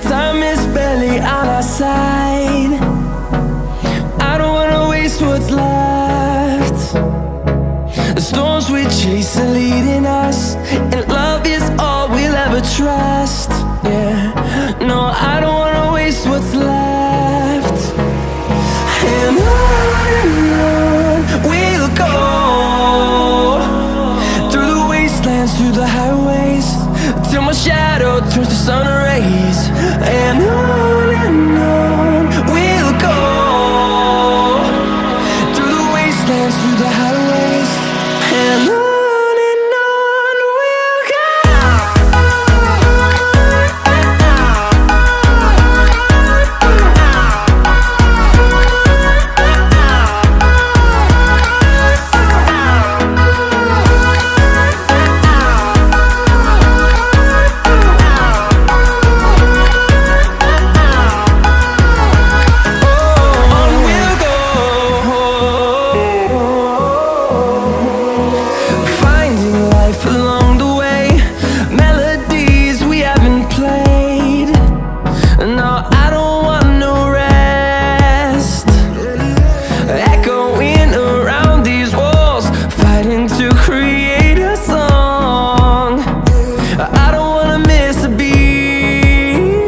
time is barely on our side. I don't wanna waste what's left. The storms we chase are leading us, and love is all we'll ever trust. Yeah, no, I don't wanna waste what's left. And on we'll go, through the wastelands, through the highways, till my shadow turns to sun rays. And on we'll go, through the wastelands, through the highways, and on we'll go. Along the way, melodies we haven't played. No, I don't want no rest. Echoing around these walls, fighting to create a song. I don't wanna miss a beat.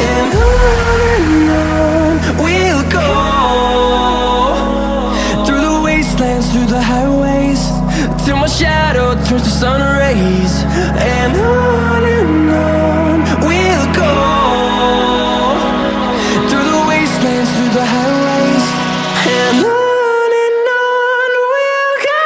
And on we'll go, through the wastelands, through the highways, till my shadow turns to sun rays. And on we'll go, through the wastelands, through the highways, and on we'll go.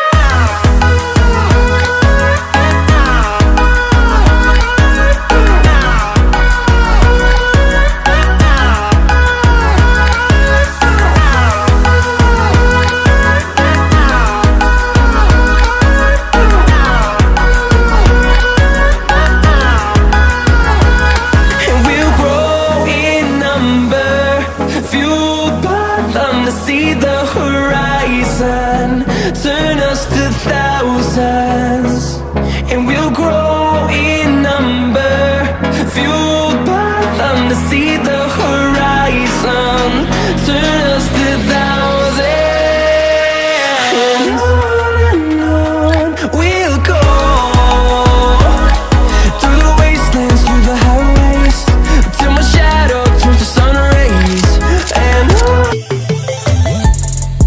See the horizon turn us to thousands, and we'll grow in number, fueled by them to see the horizon.